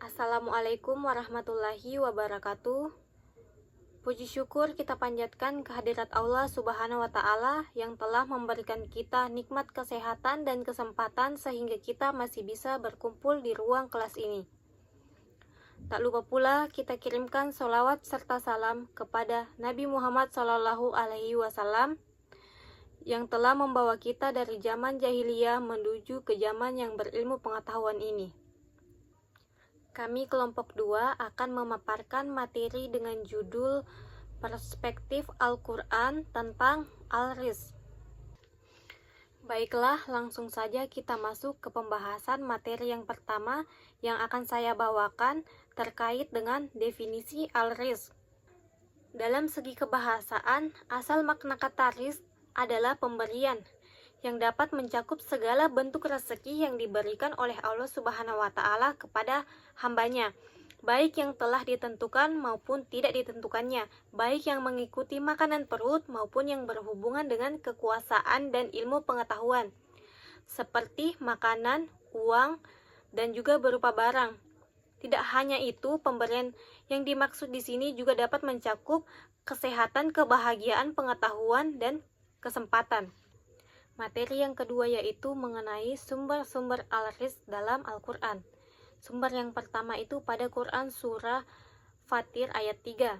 Assalamualaikum warahmatullahi wabarakatuh. Puji syukur kita panjatkan kehadirat Allah Subhanahu wa Ta'ala yang telah memberikan kita nikmat kesehatan dan kesempatan sehingga kita masih bisa berkumpul di ruang kelas ini. Tak lupa pula kita kirimkan sholawat serta salam kepada Nabi Muhammad SAW yang telah membawa kita dari zaman jahiliyah menuju ke zaman yang berilmu pengetahuan ini. Kami kelompok 2 akan memaparkan materi dengan judul Perspektif Al-Quran tentang Al-Rizq. Baiklah, langsung saja kita masuk ke pembahasan materi yang pertama yang akan saya bawakan terkait dengan definisi Al-Rizq. Dalam segi kebahasaan, asal makna kata rizq adalah pemberian yang dapat mencakup segala bentuk rezeki yang diberikan oleh Allah Subhanahu wa Ta'ala kepada hambanya, baik yang telah ditentukan maupun tidak ditentukannya, baik yang mengikuti makanan perut maupun yang berhubungan dengan kekuasaan dan ilmu pengetahuan, seperti makanan, uang, dan juga berupa barang. Tidak hanya itu, pemberian yang dimaksud di sini juga dapat mencakup kesehatan, kebahagiaan, pengetahuan, dan kesempatan. Materi yang kedua yaitu mengenai sumber-sumber Al-Rizq dalam Al-Quran. Sumber yang pertama itu pada Quran Surah Fatir ayat 3,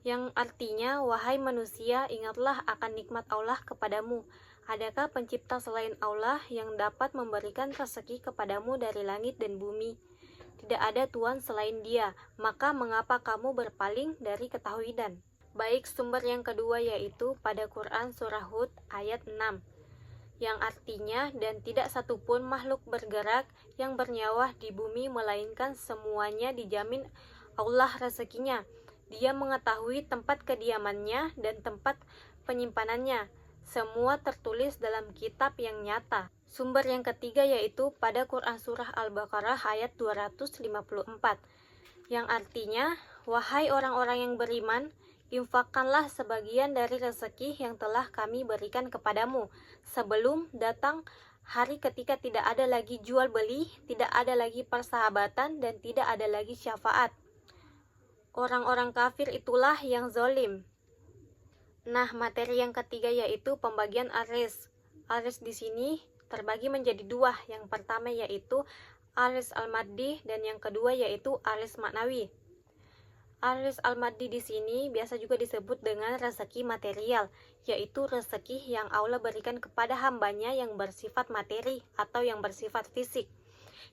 yang artinya, wahai manusia, ingatlah akan nikmat Allah kepadamu. Adakah pencipta selain Allah yang dapat memberikan rezeki kepadamu dari langit dan bumi? Tidak ada Tuhan selain Dia, maka mengapa kamu berpaling dari ketauhidan? Baik, sumber yang kedua yaitu pada Quran Surah Hud ayat 6, yang artinya, dan tidak satupun makhluk bergerak yang bernyawa di bumi melainkan semuanya dijamin Allah rezekinya. Dia mengetahui tempat kediamannya dan tempat penyimpanannya. Semua tertulis dalam kitab yang nyata. Sumber yang ketiga yaitu pada Quran Surah Al-Baqarah ayat 254, yang artinya, wahai orang-orang yang beriman, infakkanlah sebagian dari rezeki yang telah kami berikan kepadamu sebelum datang hari ketika tidak ada lagi jual beli, tidak ada lagi persahabatan, dan tidak ada lagi syafaat. Orang-orang kafir itulah yang zalim. Nah, materi yang ketiga yaitu pembagian Al-Rizq. Al-Rizq di sini terbagi menjadi dua. Yang pertama yaitu Al-Rizq Al-Maddi dan yang kedua yaitu Al-Rizq Maknawi. Al-Rizq Al-Maddi di sini biasa juga disebut dengan rezeki material, yaitu rezeki yang Allah berikan kepada hambanya yang bersifat materi atau yang bersifat fisik,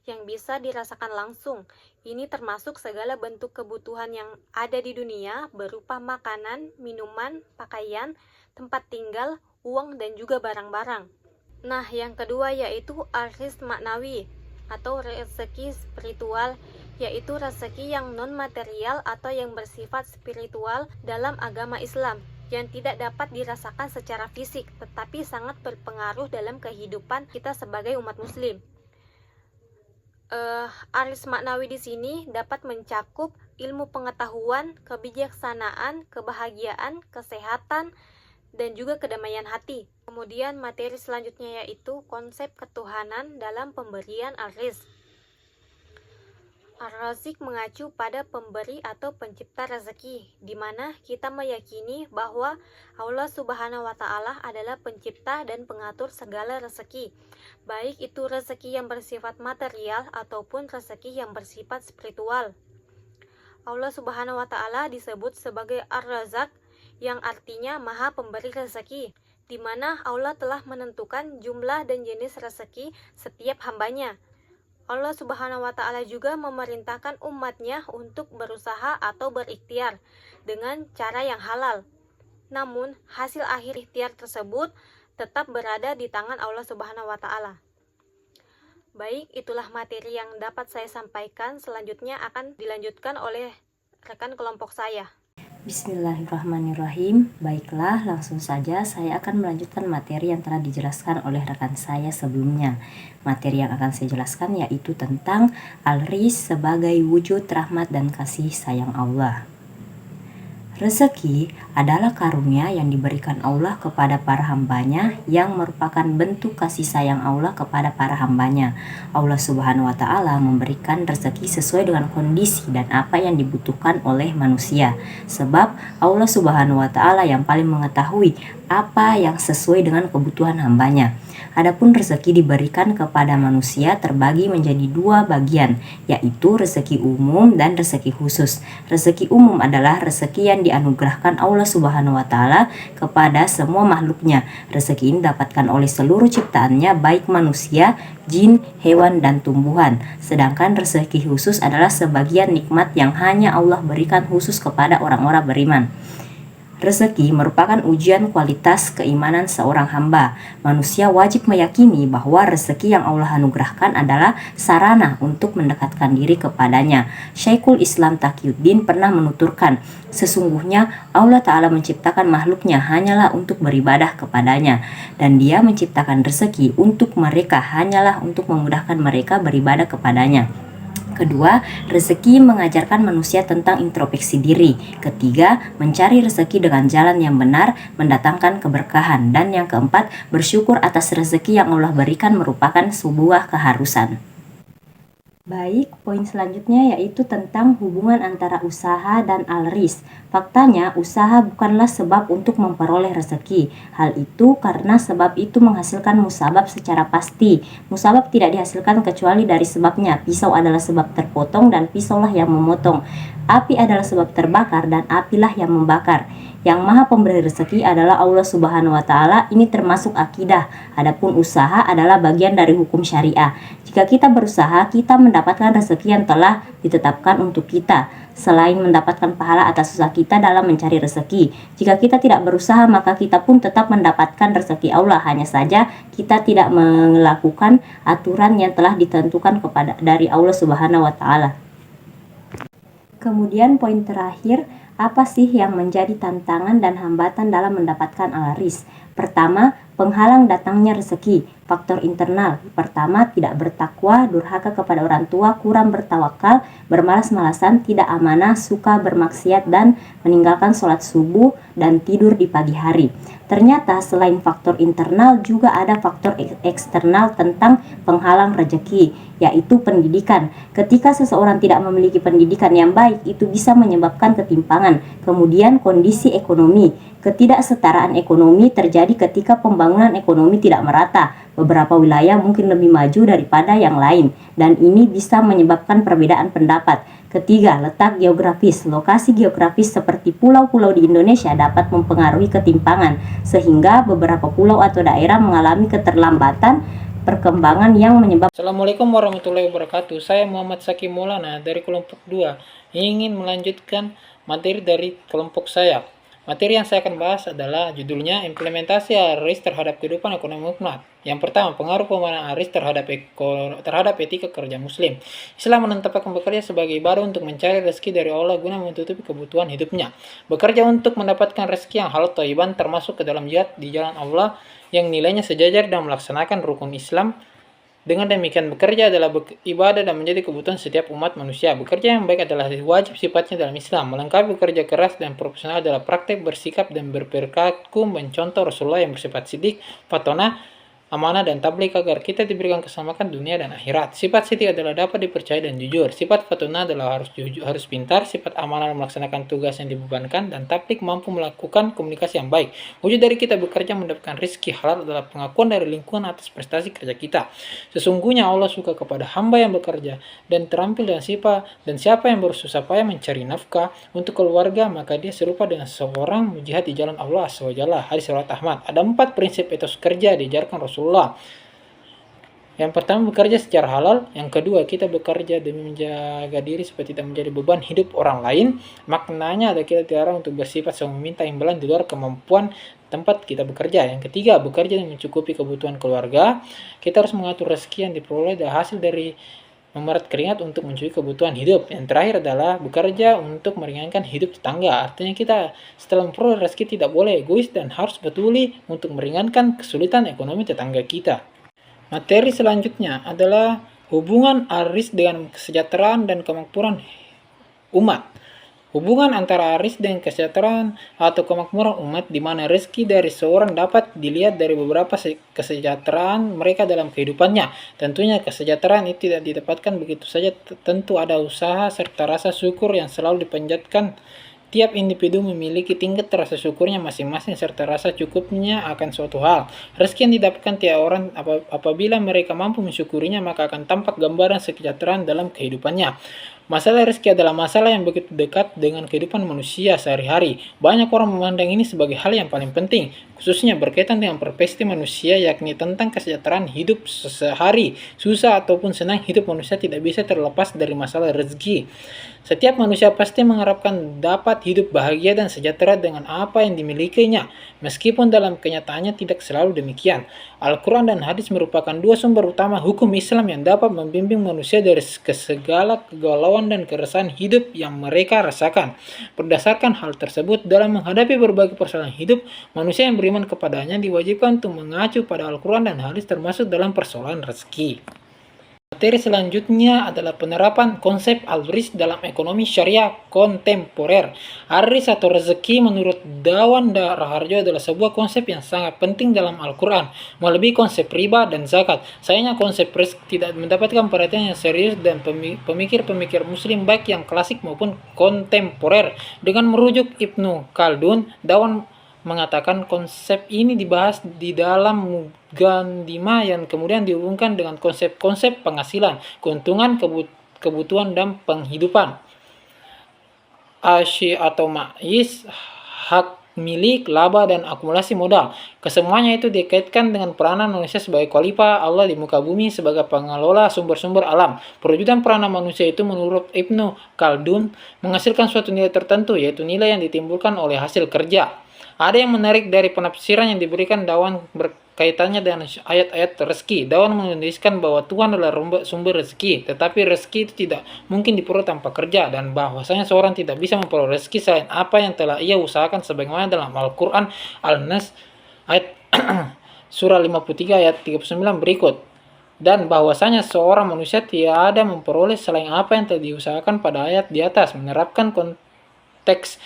yang bisa dirasakan langsung. Ini termasuk segala bentuk kebutuhan yang ada di dunia berupa makanan, minuman, pakaian, tempat tinggal, uang, dan juga barang-barang. Nah, yang kedua yaitu Al-Rizq Maknawi atau rezeki spiritual, yaitu rezeki yang non-material atau yang bersifat spiritual dalam agama Islam, yang tidak dapat dirasakan secara fisik, tetapi sangat berpengaruh dalam kehidupan kita sebagai umat muslim. Al-Rizq Maknawi di sini dapat mencakup ilmu pengetahuan, kebijaksanaan, kebahagiaan, kesehatan, dan juga kedamaian hati. Kemudian materi selanjutnya yaitu konsep ketuhanan dalam pemberian Al-Rizq. Ar-Razik mengacu pada pemberi atau pencipta rezeki, di mana kita meyakini bahwa Allah Subhanahu wa Ta'ala adalah pencipta dan pengatur segala rezeki, baik itu rezeki yang bersifat material ataupun rezeki yang bersifat spiritual. Allah Subhanahu wa Ta'ala disebut sebagai Ar-Razak, yang artinya Maha Pemberi rezeki, di mana Allah telah menentukan jumlah dan jenis rezeki setiap hambanya. Allah Subhanahu wa Ta'ala juga memerintahkan umatnya untuk berusaha atau berikhtiar dengan cara yang halal. Namun, hasil akhir ikhtiar tersebut tetap berada di tangan Allah Subhanahu wa Ta'ala. Baik, itulah materi yang dapat saya sampaikan. Selanjutnya akan dilanjutkan oleh rekan kelompok saya. Bismillahirrahmanirrahim. Baiklah, langsung saja saya akan melanjutkan materi yang telah dijelaskan oleh rekan saya sebelumnya. Materi yang akan saya jelaskan yaitu tentang Al-Rizq sebagai wujud rahmat dan kasih sayang Allah. Rezeki adalah karunia yang diberikan Allah kepada para hambanya yang merupakan bentuk kasih sayang Allah kepada para hambanya. Allah Subhanahu wa Ta'ala memberikan rezeki sesuai dengan kondisi dan apa yang dibutuhkan oleh manusia. Sebab Allah Subhanahu wa Ta'ala yang paling mengetahui apa yang sesuai dengan kebutuhan hambanya. Adapun rezeki diberikan kepada manusia terbagi menjadi dua bagian, yaitu rezeki umum dan rezeki khusus. Rezeki umum adalah rezeki yang dianugerahkan Allah Subhanahu wa Ta'ala kepada semua makhluknya. Rezeki ini didapatkan oleh seluruh ciptaannya, baik manusia, jin, hewan, dan tumbuhan. Sedangkan rezeki khusus adalah sebagian nikmat yang hanya Allah berikan khusus kepada orang-orang beriman. Rezeki merupakan ujian kualitas keimanan seorang hamba. Manusia wajib meyakini bahwa rezeki yang Allah anugerahkan adalah sarana untuk mendekatkan diri kepadanya. Syekhul Islam Taqiyuddin pernah menuturkan, sesungguhnya Allah Ta'ala menciptakan makhluknya hanyalah untuk beribadah kepadanya, dan Dia menciptakan rezeki untuk mereka hanyalah untuk memudahkan mereka beribadah kepadanya. Kedua, rezeki mengajarkan manusia tentang introspeksi diri. Ketiga, mencari rezeki dengan jalan yang benar mendatangkan keberkahan. Dan yang keempat, bersyukur atas rezeki yang Allah berikan merupakan sebuah keharusan. Baik, poin selanjutnya yaitu tentang hubungan antara usaha dan al-rizq. Faktanya, usaha bukanlah sebab untuk memperoleh rezeki. Hal itu karena sebab itu menghasilkan musabab secara pasti. Musabab tidak dihasilkan kecuali dari sebabnya. Pisau adalah sebab terpotong dan pisaulah yang memotong. Api adalah sebab terbakar dan apilah yang membakar. Yang maha pemberi rezeki adalah Allah Subhanahu wa Ta'ala. Ini termasuk akidah. Adapun usaha adalah bagian dari hukum syariah. Jika kita berusaha, kita mendapatkan rezeki yang telah ditetapkan untuk kita, selain mendapatkan pahala atas usaha kita dalam mencari rezeki. Jika kita tidak berusaha, maka kita pun tetap mendapatkan rezeki Allah. Hanya saja kita tidak melakukan aturan yang telah ditentukan dari Allah Subhanahu wa Ta'ala. Kemudian poin terakhir, apa sih yang menjadi tantangan dan hambatan dalam mendapatkan al-rizq? Pertama, penghalang datangnya rezeki. Faktor internal. Pertama, tidak bertakwa, durhaka kepada orang tua, kurang bertawakal, bermalas-malasan, tidak amanah, suka bermaksiat, dan meninggalkan sholat subuh dan tidur di pagi hari. Ternyata selain faktor internal juga ada faktor eksternal tentang penghalang rezeki, yaitu pendidikan. Ketika seseorang tidak memiliki pendidikan yang baik, itu bisa menyebabkan ketimpangan. Kemudian kondisi ekonomi. Ketidaksetaraan ekonomi terjadi ketika pembangunan ekonomi tidak merata. Beberapa wilayah mungkin lebih maju daripada yang lain, dan ini bisa menyebabkan perbedaan pendapat. Ketiga, letak geografis. Lokasi geografis seperti pulau-pulau di Indonesia dapat mempengaruhi ketimpangan, sehingga beberapa pulau atau daerah mengalami keterlambatan perkembangan yang menyebabkan. Assalamualaikum warahmatullahi wabarakatuh. Saya Muhammad Saki Maulana dari kelompok 2 ingin melanjutkan materi dari kelompok saya. Materi yang saya akan bahas adalah judulnya implementasi al-rizq terhadap kehidupan ekonomi umat. Yang pertama, pengaruh pemahaman al-rizq terhadap etika kerja muslim. Islam menetapkan bekerja sebagai ibadah untuk mencari rezeki dari Allah guna menutupi kebutuhan hidupnya. Bekerja untuk mendapatkan rezeki yang halal thayyiban termasuk ke dalam jihad di jalan Allah yang nilainya sejajar dan melaksanakan rukun Islam. Dengan demikian, bekerja adalah ibadah dan menjadi kebutuhan setiap umat manusia. Bekerja yang baik adalah wajib sifatnya dalam Islam. Melengkapi bekerja keras dan profesional adalah praktek bersikap dan berperilaku mencontoh Rasulullah yang bersifat sidik, fatona, amanah, dan tabligh agar kita diberikan keselamatan dunia dan akhirat. Sifat sidik adalah dapat dipercaya dan jujur. Sifat fatona adalah harus pintar. Sifat amanah melaksanakan tugas yang dibebankan, dan tabligh mampu melakukan komunikasi yang baik. Wujud dari kita bekerja mendapatkan rezeki halal adalah pengakuan dari lingkungan atas prestasi kerja kita. Sesungguhnya Allah suka kepada hamba yang bekerja dan terampil dan siapa yang bersusah payah mencari nafkah untuk keluarga, maka dia serupa dengan seorang mujihad di jalan Allah SWT. Hadis riwayat Ahmad. Ada 4 prinsip etos kerja diajarkan Rasulullah. Yang pertama, bekerja secara halal. Yang kedua, kita bekerja demi menjaga diri supaya tidak menjadi beban hidup orang lain. Maknanya adalah kita dilarang untuk bersifat selalu meminta imbalan di luar kemampuan tempat kita bekerja. Yang ketiga, bekerja yang mencukupi kebutuhan keluarga. Kita harus mengatur rezeki yang diperoleh dari hasil dari memerat keringat untuk mencuri kebutuhan hidup. Yang terakhir adalah bekerja untuk meringankan hidup tetangga. Artinya kita setelah memperoleh rezeki tidak boleh egois dan harus peduli untuk meringankan kesulitan ekonomi tetangga kita. Materi selanjutnya adalah hubungan al-rizq dengan kesejahteraan dan kemakmuran umat. Hubungan antara aris dengan kesejahteraan atau kemakmuran umat, di mana rezeki dari seorang dapat dilihat dari beberapa kesejahteraan mereka dalam kehidupannya. Tentunya kesejahteraan itu tidak didapatkan begitu saja, tentu ada usaha serta rasa syukur yang selalu dipanjatkan. Tiap individu memiliki tingkat rasa syukurnya masing-masing serta rasa cukupnya akan suatu hal. Rezeki yang didapatkan tiap orang apabila mereka mampu mensyukurinya, maka akan tampak gambaran kesejahteraan dalam kehidupannya. Masalah rezeki adalah masalah yang begitu dekat dengan kehidupan manusia sehari-hari. Banyak orang memandang ini sebagai hal yang paling penting, khususnya berkaitan dengan perspektif manusia, yakni tentang kesejahteraan hidup sehari. Susah ataupun senang, hidup manusia tidak bisa terlepas dari masalah rezeki. Setiap manusia pasti mengharapkan dapat hidup bahagia dan sejahtera dengan apa yang dimilikinya, meskipun dalam kenyataannya tidak selalu demikian. Al-Quran dan hadis merupakan dua sumber utama hukum Islam yang dapat membimbing manusia dari segala kegalauan dan keresahan hidup yang mereka rasakan. Berdasarkan hal tersebut, dalam menghadapi berbagai persoalan hidup, manusia yang beriman kepadanya diwajibkan untuk mengacu pada Al-Quran dan hadis, termasuk dalam persoalan rezeki. Materi selanjutnya adalah penerapan konsep al-rizq dalam ekonomi syariah kontemporer. Al-rizq atau rezeki menurut Dawan Raharjo adalah sebuah konsep yang sangat penting dalam Al-Quran, melebihi konsep riba dan zakat. Sayangnya konsep rizq tidak mendapatkan perhatian yang serius dan pemikir-pemikir muslim baik yang klasik maupun kontemporer. Dengan merujuk Ibnu Khaldun, Dawan mengatakan konsep ini dibahas di dalam Mugandimah yang kemudian dihubungkan dengan konsep-konsep penghasilan, keuntungan, kebutuhan, dan penghidupan. Asy atau ma'is, hak milik, laba, dan akumulasi modal. Kesemuanya itu dikaitkan dengan peranan manusia sebagai khalifah Allah di muka bumi sebagai pengelola sumber-sumber alam. Perwujudan peranan manusia itu menurut Ibnu Khaldun menghasilkan suatu nilai tertentu, yaitu nilai yang ditimbulkan oleh hasil kerja. Ada yang menarik dari penafsiran yang diberikan Dawan berkaitannya dengan ayat-ayat rezeki. Dawan menuliskan bahwa Tuhan adalah sumber rezeki, tetapi rezeki itu tidak mungkin diperoleh tanpa kerja, dan bahwasanya seorang tidak bisa memperoleh rezeki selain apa yang telah ia usahakan, sebagaimana dalam Al-Quran Al-Nas ayat surah 53 ayat 39 berikut. Dan bahwasanya seorang manusia tidak ada memperoleh selain apa yang telah diusahakan pada ayat di atas, menerapkan konteks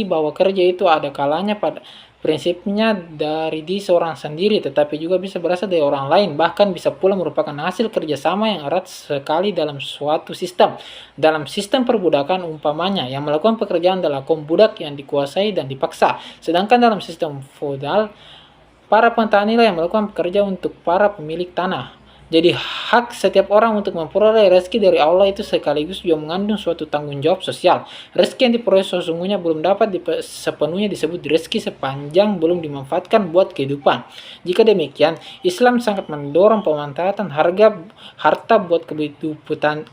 bahwa kerja itu ada kalanya pada prinsipnya dari diri seorang sendiri, tetapi juga bisa berasal dari orang lain, bahkan bisa pula merupakan hasil kerjasama yang erat sekali dalam suatu sistem. Dalam sistem perbudakan umpamanya, yang melakukan pekerjaan adalah kaum budak yang dikuasai dan dipaksa, sedangkan dalam sistem feodal, para petani yang melakukan pekerja untuk para pemilik tanah. Jadi hak setiap orang untuk memperoleh rezeki dari Allah itu sekaligus juga mengandung suatu tanggung jawab sosial. Rezeki yang diperoleh sesungguhnya belum dapat sepenuhnya disebut rezeki sepanjang belum dimanfaatkan buat kehidupan. Jika demikian, Islam sangat mendorong pemanfaatan harta buat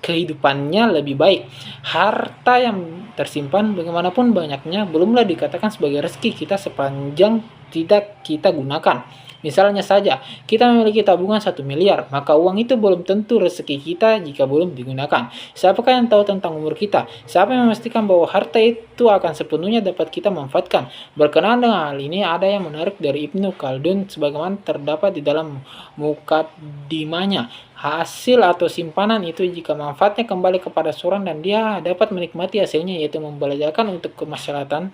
kehidupannya lebih baik. Harta yang tersimpan bagaimanapun banyaknya belumlah dikatakan sebagai rezeki kita sepanjang tidak kita gunakan. Misalnya saja, kita memiliki tabungan 1 miliar, maka uang itu belum tentu rezeki kita jika belum digunakan. Siapakah yang tahu tentang umur kita? Siapa yang memastikan bahwa harta itu akan sepenuhnya dapat kita manfaatkan? Berkenaan dengan hal ini, ada yang menarik dari Ibnu Khaldun sebagaimana terdapat di dalam Muqaddimahnya. Hasil atau simpanan itu jika manfaatnya kembali kepada seorang dan dia dapat menikmati hasilnya, yaitu membelanjakan untuk kemaslahatan,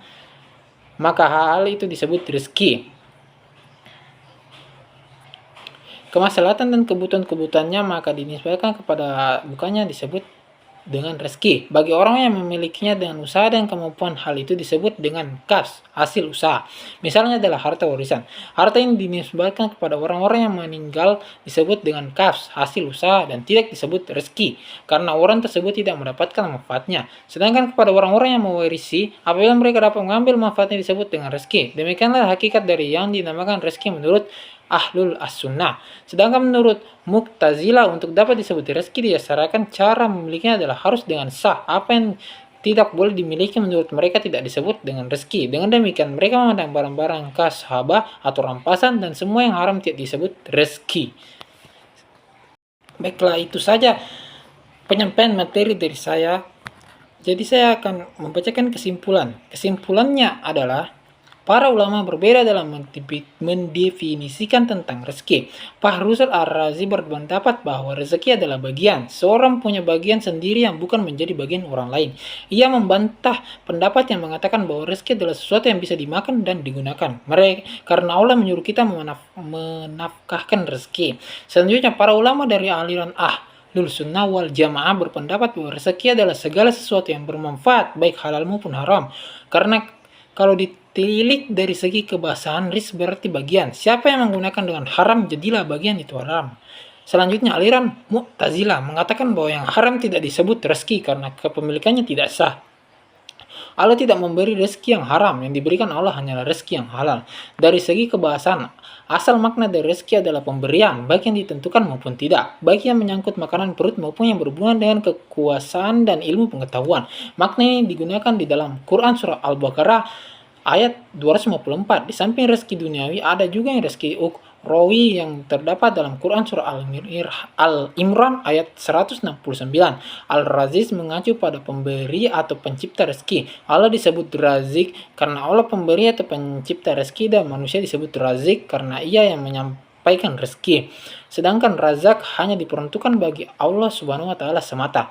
maka hal itu disebut rezeki. Kemaslahatan dan kebutuhannya maka dinisbahkan kepada bukannya disebut dengan rezeki. Bagi orang yang memilikinya dengan usaha dan kemampuan, hal itu disebut dengan kas, hasil usaha. Misalnya adalah harta warisan. Harta ini dinisbahkan kepada orang-orang yang meninggal disebut dengan kas, hasil usaha, dan tidak disebut rezeki, karena orang tersebut tidak mendapatkan manfaatnya. Sedangkan kepada orang-orang yang mewarisi, apabila mereka dapat mengambil manfaatnya disebut dengan rezeki. Demikianlah hakikat dari yang dinamakan rezeki menurut Ahlul As-Sunnah. Sedangkan menurut Mu'tazilah, untuk dapat disebut rezeki didasarkan cara memilikinya adalah harus dengan sah. Apa yang tidak boleh dimiliki menurut mereka tidak disebut dengan rezeki. Dengan demikian mereka memandang barang-barang kas, haba atau rampasan dan semua yang haram tidak disebut rezeki. Baiklah, itu saja penyampaian materi dari saya. Jadi saya akan membacakan kesimpulan. Kesimpulannya adalah Para ulama berbeda dalam mendefinisikan tentang rezeki. Fahruzul Ar-Razi berpendapat bahwa rezeki adalah bagian. Seorang punya bagian sendiri yang bukan menjadi bagian orang lain. Ia membantah pendapat yang mengatakan bahwa rezeki adalah sesuatu yang bisa dimakan dan digunakan. Karena Allah menyuruh kita menafkahkan rezeki. Selanjutnya, para ulama dari aliran Ahlus Sunnah wal Jamaah berpendapat bahwa rezeki adalah segala sesuatu yang bermanfaat, baik halal maupun haram. Karena kalau ditilik dari segi kebahasan, rizq berarti bagian. Siapa yang menggunakan dengan haram, jadilah bagian itu haram. Selanjutnya, aliran Mu'tazilah mengatakan bahwa yang haram tidak disebut rezeki karena kepemilikannya tidak sah. Allah tidak memberi rezeki yang haram, yang diberikan Allah hanyalah rezeki yang halal. Dari segi kebahasan, asal makna dari rezeki adalah pemberian, baik yang ditentukan maupun tidak, baik yang menyangkut makanan perut maupun yang berhubungan dengan kekuasaan dan ilmu pengetahuan. Makna ini digunakan di dalam Quran surah Al-Baqarah ayat 254. Di samping rezeki duniawi, ada juga yang rezeki ukhrawi yang terdapat dalam Quran surah Al-Imran ayat 169. Al-Raziz mengacu pada pemberi atau pencipta rezeki. Allah disebut Razik karena Allah pemberi atau pencipta rezeki, dan manusia disebut Razik karena ia yang menyampaikan rezeki. Sedangkan razak hanya diperuntukkan bagi Allah Subhanahu wa taala semata.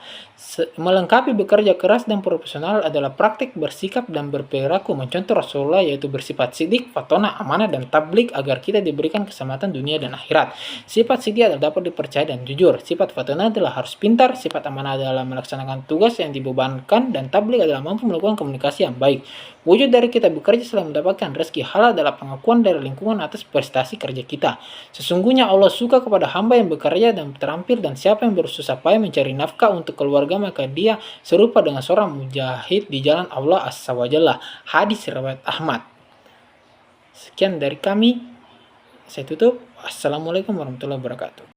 Melengkapi bekerja keras dan profesional adalah praktik bersikap dan berperilaku mencontoh Rasulullah, yaitu bersifat sidik, fatona, amanah, dan tablik agar kita diberikan keselamatan dunia dan akhirat. Sifat sidik adalah dapat dipercaya dan jujur. Sifat fatona adalah harus pintar. Sifat amanah adalah melaksanakan tugas yang dibebankan, dan tablik adalah mampu melakukan komunikasi yang baik. Wujud dari kita bekerja setelah mendapatkan rezeki halal adalah pengakuan dari lingkungan atas prestasi kerja kita. Sesungguhnya Allah suka kepada hamba yang bekerja dan terampil, dan siapa yang bersusah payah mencari nafkah untuk keluarga, maka dia serupa dengan seorang mujahid di jalan Allah Azza wa Jalla. Hadis riwayat Ahmad. Sekian dari kami. Saya tutup. Assalamualaikum warahmatullahi wabarakatuh.